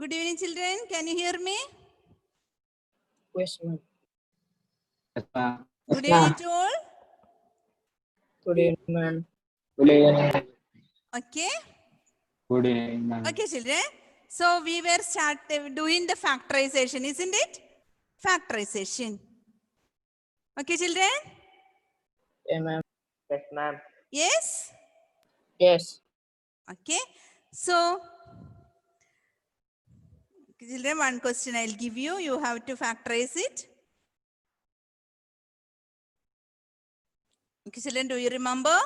Good evening, children. Can you hear me? Yes, ma'am. Yes, ma'am. Good evening to all. Good evening, ma'am. Good evening. Okay. Good evening, ma'am. Okay, children. So we were doing the factorization, isn't it? Factorization. Okay, children. Yeah, ma'am. Yes, ma'am. Yes. Yes. Okay. So, children, one question I'll give you. You have to factorize it. Okay, children, do you remember?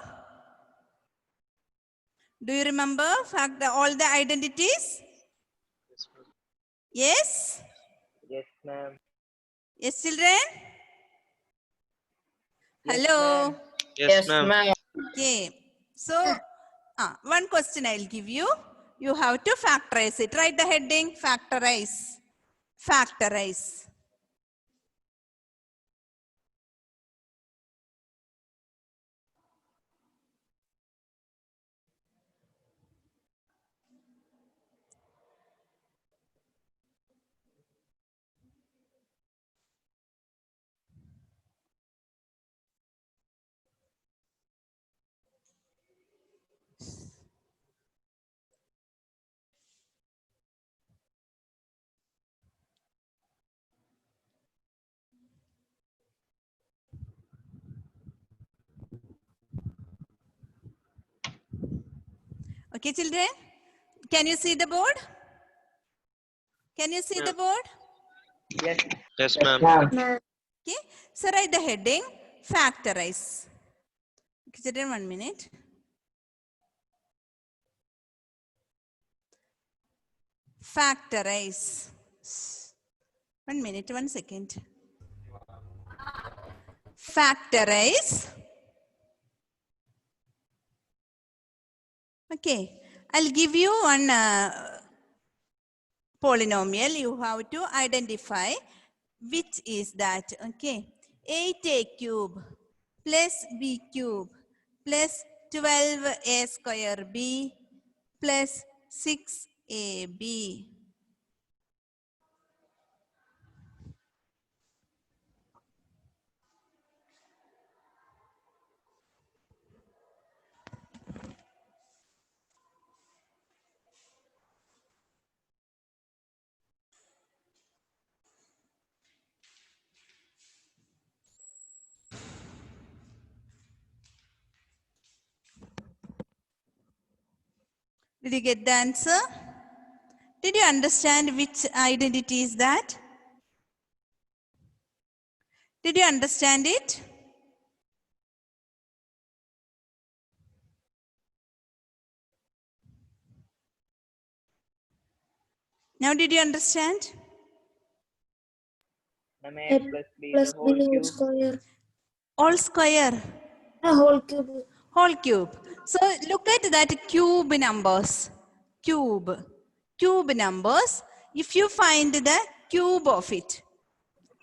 Do you remember all the identities? Yes? Yes, ma'am. Yes, children? Yes, Hello? ma'am. Yes, ma'am. Okay. So, one question I'll give you. You have to factorize it. Write the heading, factorize. Factorize. Okay, children? Can you see the board? Can you see the board? Yes. Yes, ma'am. Okay. So write the heading, factorize. Okay, children, 1 minute. Factorize. 1 minute, 1 second. Factorize. Okay. I'll give you one polynomial. You have to identify which is that. Okay. 8a cube plus b cube plus 12a square b plus 6ab. Did you get the answer? Did you understand which identity is that? Did you understand it? Now did you understand? Ma'am, A plus B the whole cube. square. All square, A whole cube. whole cube. So look at that cube numbers. Cube. Cube numbers. If you find the cube of it,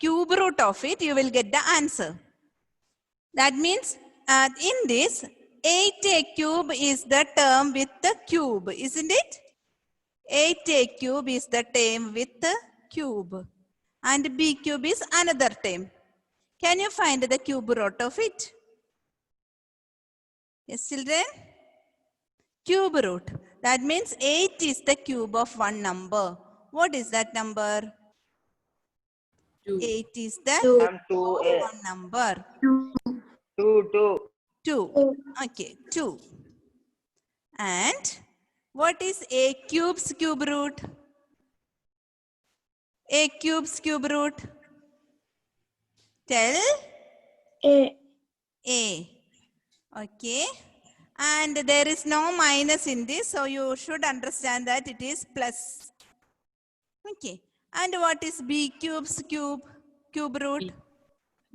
cube root of it, you will get the answer. That means in this, 8a cube is the term with the cube, isn't it? 8a cube is the term with the cube. And b cube is another term. Can you find the cube root of it? Yes, children? Cube root. That means 8 is the cube of one number. What is that number? 8 is the Ma'am, 2 of A. one number. 2. 2. Okay, 2. And what is a cube's cube root? A cube's cube root? Tell. A. A. Okay. And there is no minus in this, so you should understand that it is plus. Okay. And what is b cube's cube root?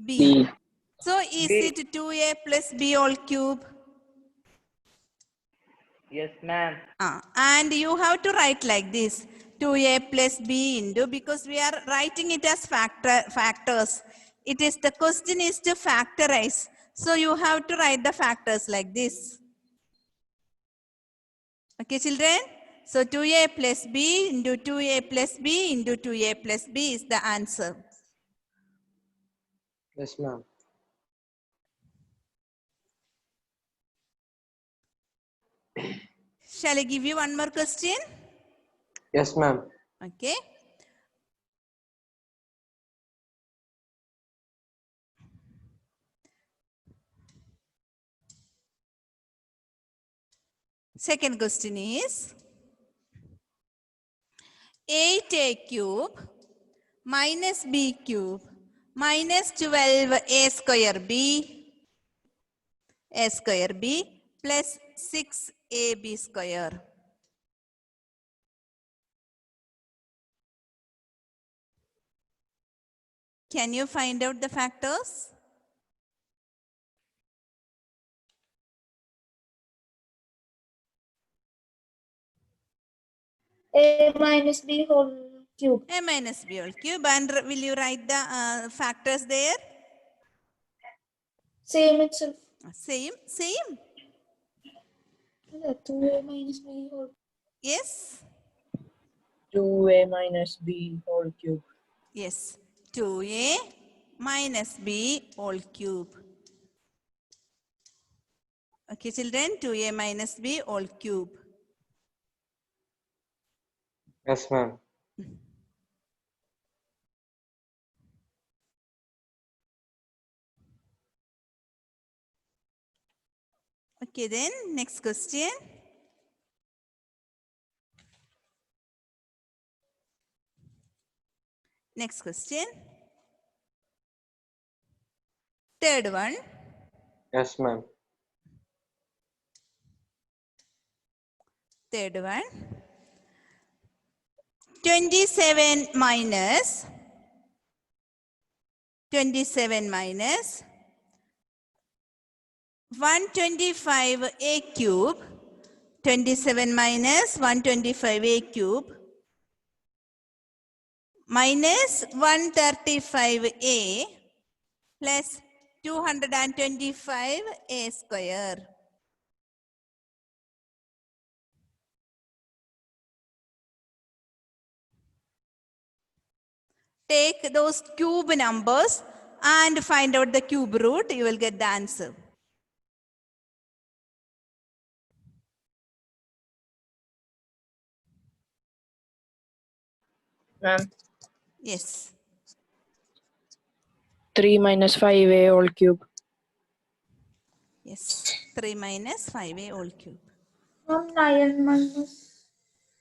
B. So is B. it 2a plus b all cube? Yes, ma'am. And you have to write like this, 2a plus b into, because we are writing it as factors. It is, the question is to factorize. So you have to write the factors like this. Okay, children? So 2a plus b into 2a plus b into 2a plus b is the answer. Yes, ma'am. Shall I give you one more question? Yes, ma'am. Okay. Second question is 8a cube minus b cube minus 12a square b plus 6ab square. Can you find out the factors? A minus B whole cube. A minus b whole cube. And will you write the factors there? Same itself. Same. 2A minus B whole. Yes. 2a minus b whole cube. Yes. 2a minus b whole cube. Okay, children. 2a minus b whole cube. Yes, ma'am. Okay, then next question. Next question. Third one. Yes, ma'am. Third one. 27 minus 125a cube. 27 minus 125a cube minus 135a plus 225a square. Take those cube numbers and find out the cube root. You will get the answer. Ma'am, Yes. 3 minus 5a whole cube. Yes. 3 minus 5a whole cube. 9 minus.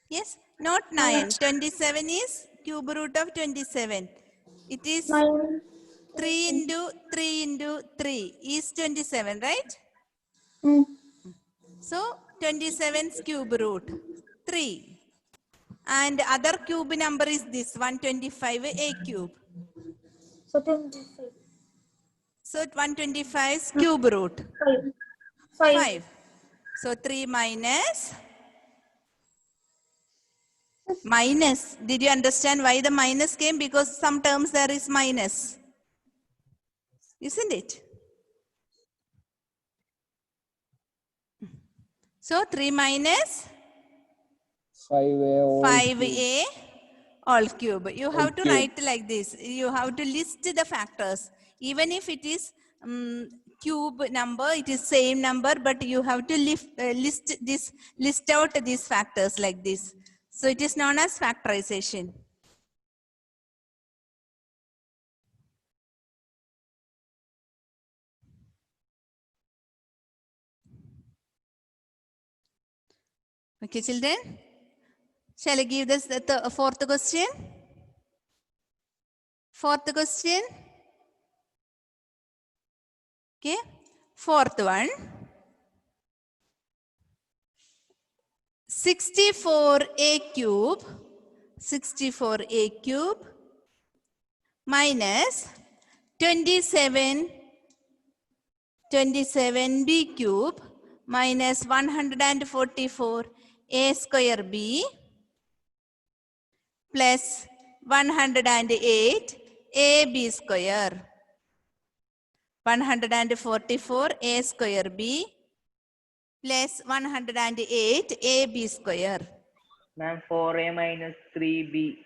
Yes. Not 9. 27 is cube root of 27. It is 9. 3 into 3 into 3 is 27, right? Mm. So 27's cube root 3. And other cube number is this 125a cube. So 25. So 125's cube root 5. 5. So 3 minus. Did you understand why the minus came? Because some terms there is minus. Isn't it? So 3 minus 5a all 5a all cube. You have to cube. write like this. You have to list the factors. Even if it is cube number, it is same number, but you have to list out these factors like this. So it is known as factorization. Okay, children. Shall I give this the fourth question? Fourth question. Okay. Fourth one. 64a cube. 64a cube minus 27b cube minus 144a square b plus 108ab square. 144a square b plus 108ab square. Ma'am, 4a minus 3b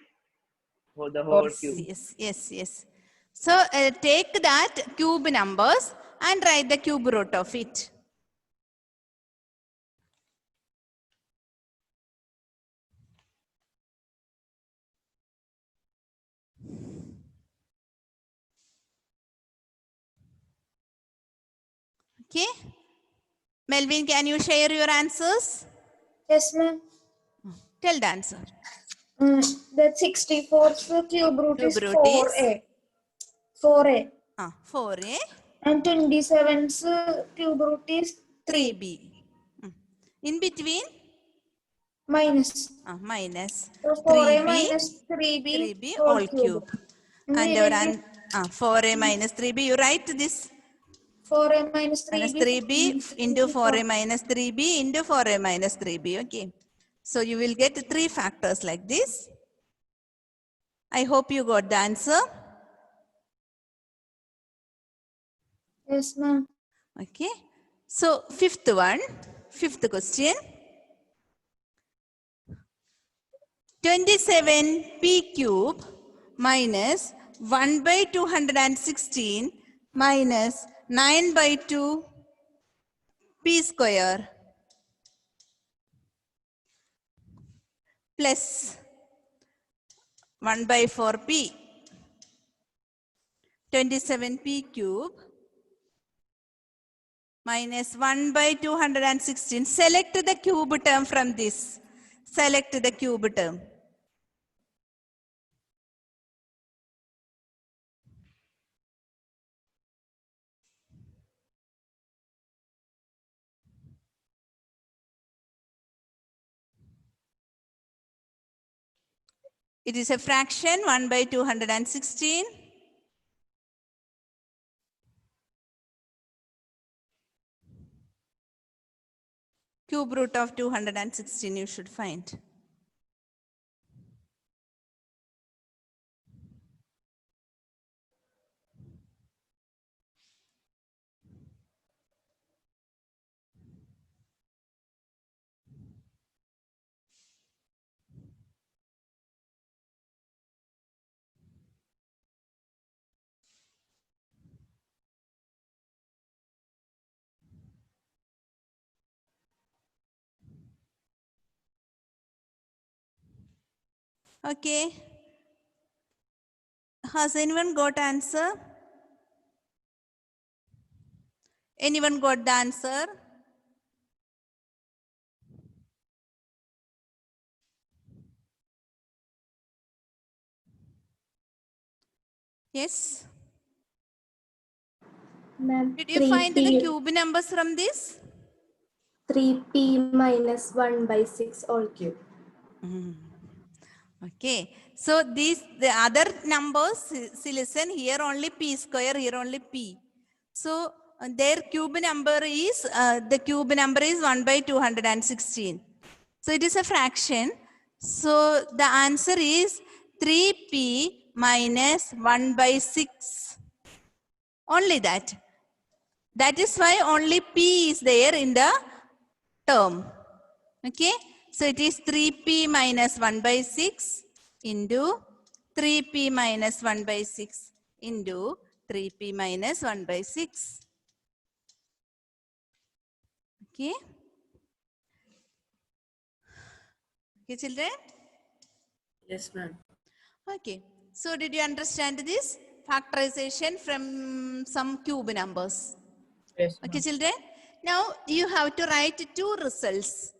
for the whole cube. Yes. So take that cube numbers and write the cube root of it. Okay. Melvin, can you share your answers? Yes, ma'am. Tell the answer. That 64's cube root Cube is root is 4a. 4a. 4a, And 27's cube root is 3. 3b. In between, Minus. minus So 4a 3b, minus 3b, 3b all cube. And our 4a minus 3b, you write this. 4a minus 3b. Minus 3b into 4a minus 3b into 4a minus 3b. Okay. So you will get 3 factors like this. I hope you got the answer. Yes, ma'am. Okay. So fifth question. 27p cube minus 1 by 216 minus 9 by 2 p square plus 1 by 4p. 27p cube minus 1 by 216. Select the cube term from this. Select the cube term. It is a fraction 1 by 216. Cube root of 216 you should find. Okay. Has anyone got answer? Anyone got the answer? Yes. Ma'am, Did you find the 3p, cube numbers from this? 3p minus 1 by 6 all cube. Okay. So these the other numbers, see listen, here only p square, here only p. So their cube number is the cube number is 1 by 216. So it is a fraction. So the answer is 3p minus 1 by 6. Only that. That is why only p is there in the term. Okay. So it is 3p minus 1 by 6 into 3p minus 1 by 6 into 3p minus 1 by 6. Okay. Okay, children? Yes, ma'am. Okay. So did you understand this? Factorization from some cube numbers. Yes, Okay, ma'am. children? Now you have to write 2 results.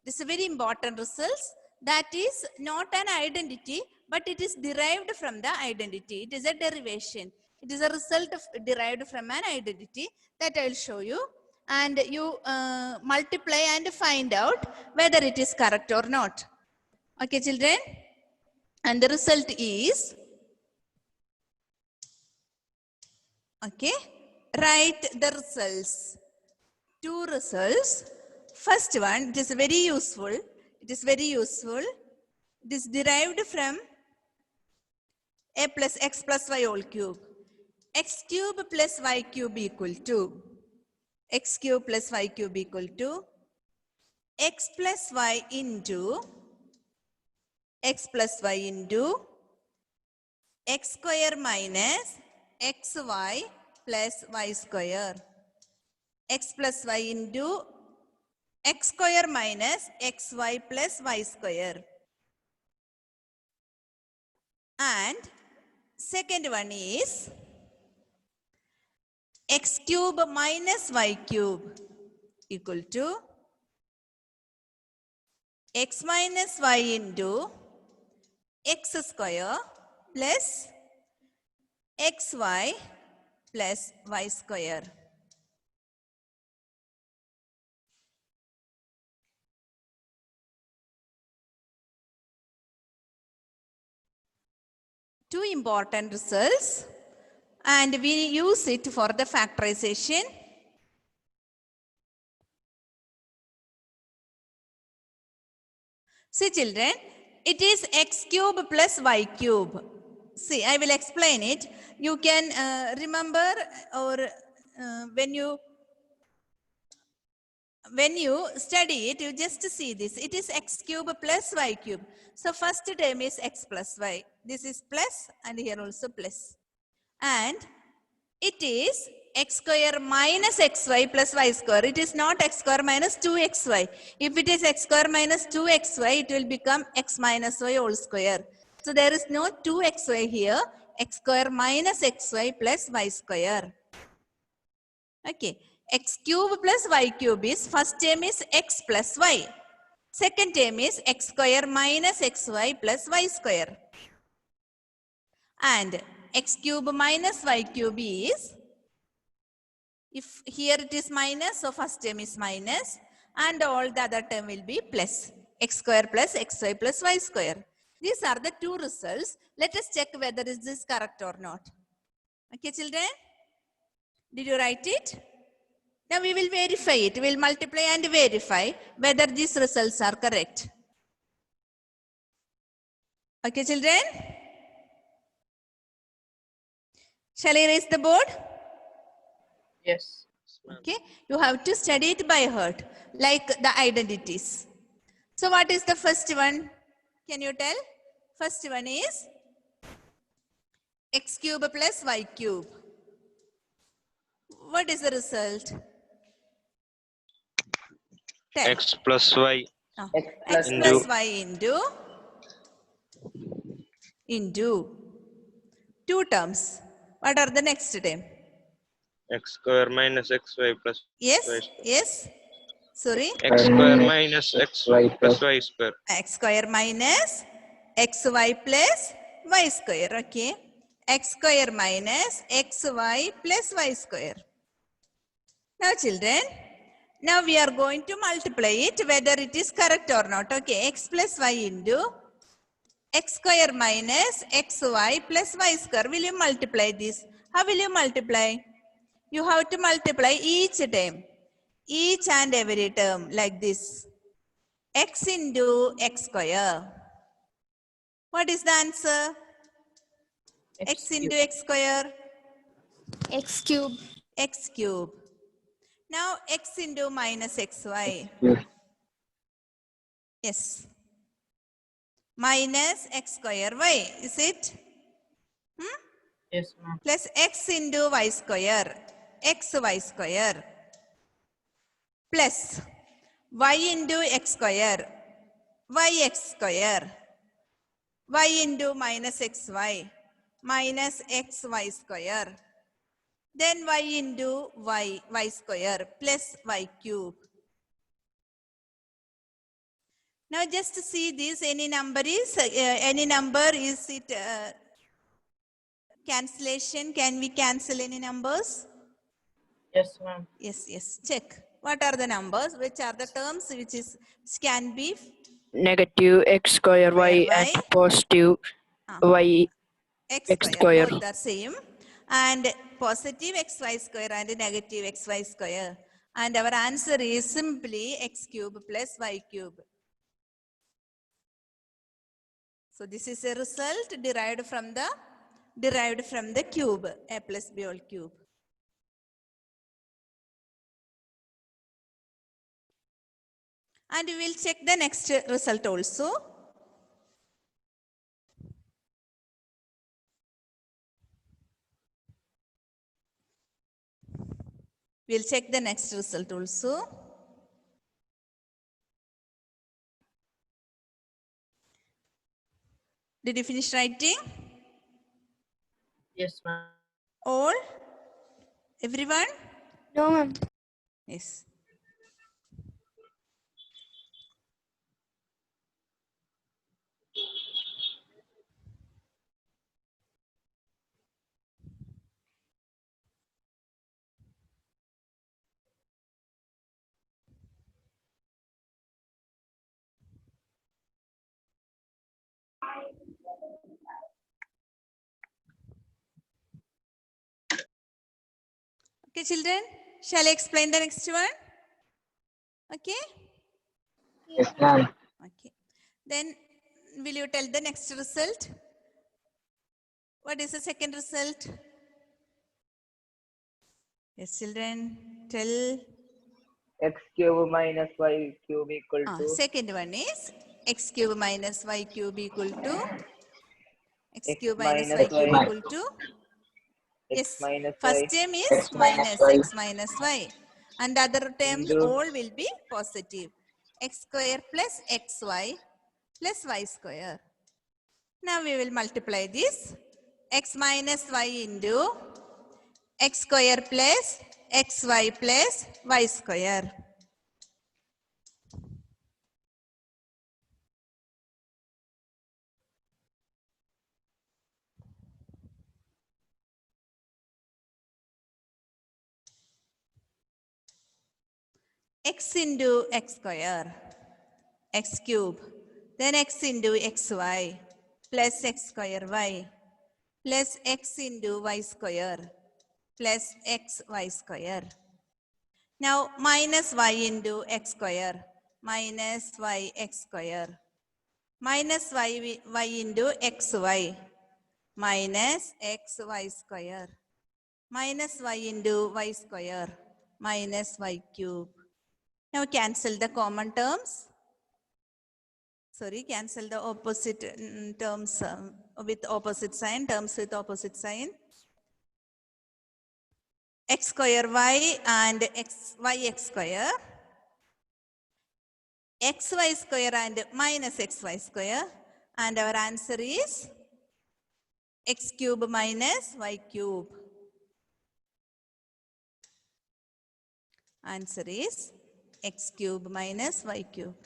This is a very important results. That is not an identity, but it is derived from the identity. It is a derivation. It is a result of derived from an identity that I will show you. And you multiply and find out whether it is correct or not. Okay, children? And the result is, okay, write the results. 2 results. First one, it is very useful. It is very useful. It is derived from a plus x plus y whole cube. X cube plus y cube equal to x cube plus y cube equal to x plus y into x plus y into x square minus xy plus y square. X plus y into x square minus xy plus y square. And second one is x cube minus y cube equal to x minus y into x square plus xy plus y square. Two important results, and we use it for the factorization. See children, it is x cube plus y cube. See, I will explain it. You can remember, or when you study it, you just see this. It is x cube plus y cube. So first term is x plus y. This is plus and here also plus. And it is x square minus xy plus y square. It is not x square minus 2xy. If it is x square minus 2xy, it will become x minus y whole square. So there is no 2xy here. X square minus xy plus y square. Okay. X cube plus y cube is, first term is x plus y. Second term is x square minus xy plus y square. And x cube minus y cube is, if here it is minus, so first term is minus and all the other term will be plus. X square plus xy plus y square. These are the two results. Let us check whether is this correct or not. Okay children? Did you write it? Now we will verify it. We will multiply and verify whether these results are correct. Okay children? Shall I raise the board? Yes. Okay, you have to study it by heart, like the identities. So what is the first one? Can you tell? First one is x cube plus y cube. What is the result? Tell. X plus Y Ah, X x plus plus y. y into two terms. What are the next term? X square minus XY plus Yes, Y square. yes. Sorry. X square minus XY plus Y square. X square minus xy plus y square. Okay. X square minus xy plus y square. Now children, now we are going to multiply it whether it is correct or not. Okay. X plus y into x square minus xy plus y square. Will you multiply this? How will you multiply? You have to multiply each term. Each and every term like this. X into x square. What is the answer? X into x square. X cube. X cube. Now x into minus xy. Yes. Yes. Minus x square y. Is it? Yes, ma'am. Plus x into y square. Xy square. Plus y into x square. Yx square. Y into minus xy. Minus xy square. Then y into y square plus y cube. Now just see this, any number is it cancellation? Can we cancel any numbers? Yes, ma'am. Yes, yes, check. What are the numbers? Which are the terms which can be? Negative x square y Y. and positive y X x square, square. both are same, and positive xy square and negative xy square, and our answer is simply x cube plus y cube. So this is a result derived from the cube, a plus b whole cube. And we will check the next result also. We'll check the next result also. Did you finish writing? Yes, ma'am. All? Everyone? No, ma'am. Yes. Okay, children, shall I explain the next one? Okay? Yes, ma'am. Okay. Then, will you tell the next result? What is the second result? Yes, children, tell. X cube minus y cube equal to Second one is x cube minus y cube equal to x x cube minus minus y cube y equal to. x Yes, minus first y term is X minus minus y. x minus y, and the other terms Into- all will be positive. X square plus xy plus y square. Now we will multiply this. X minus y into x square plus xy plus y square. X into x square, x cube, then x into xy plus x square y plus x into y square plus xy square. Now minus y into x square minus y x square minus y into xy minus xy square minus y into y square minus y cube. Now cancel the common terms. Sorry, cancel the opposite terms with opposite sign, terms with opposite sign. X square y and xy square, xy square and minus xy square, and our answer is x cube minus y cube. Answer is x cube minus y cube.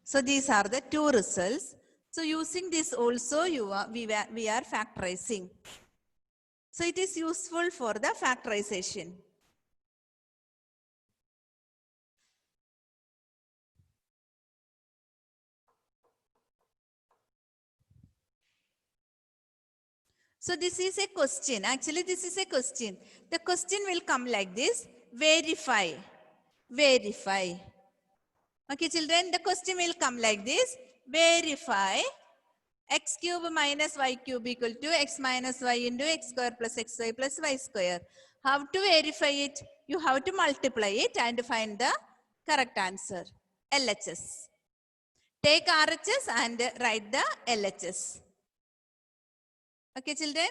So these are the two results. So using this also we are factorizing. So it is useful for the factorization. So this is a question. Actually, this is a question. The question will come like this. Verify. Verify. Okay, children, the question will come like this. Verify x cube minus y cube equal to x minus y into x square plus xy plus y square. How to verify it? You have to multiply it and find the correct answer. LHS. Take RHS and write the LHS. Okay, children.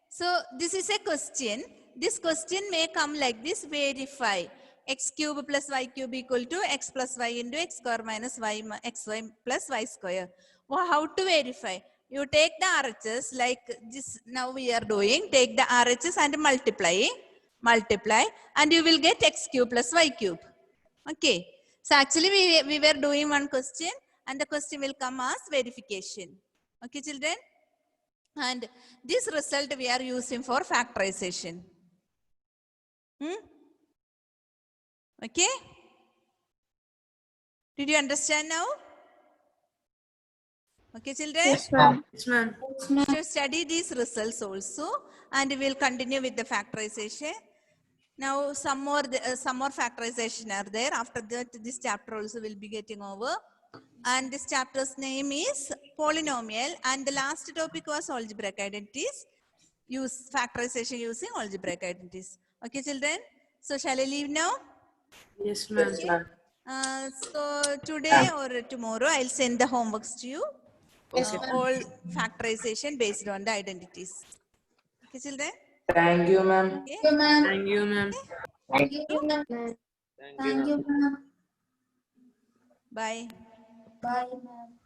So this is a question. This question may come like this. Verify x cube plus y cube equal to x plus y into x square minus y xy plus y square. Well, how to verify? You take the RHS like this. Now we are doing. Take the RHS and multiply, and you will get x cube plus y cube. Okay. So actually we were doing one question, and the question will come as verification. Okay, children. And this result we are using for factorization. Okay? Did you understand now? Okay, children? Yes, ma'am. Yes, ma'am. To study these results also, and we will continue with the factorization. Now some more factorization are there. After that, this chapter also will be getting over. And this chapter's name is polynomial, and the last topic was algebraic identities. Use factorization using algebraic identities. Okay, children? So shall I leave now? Yes, ma'am. Okay. So today or tomorrow, I'll send the homeworks to you. All factorization based on the identities. Okay, children? Thank you, ma'am. Okay. Thank you, ma'am. Thank you, ma'am. Thank you, ma'am. Thank you. Thank you, ma'am. Bye. Bye, ma'am.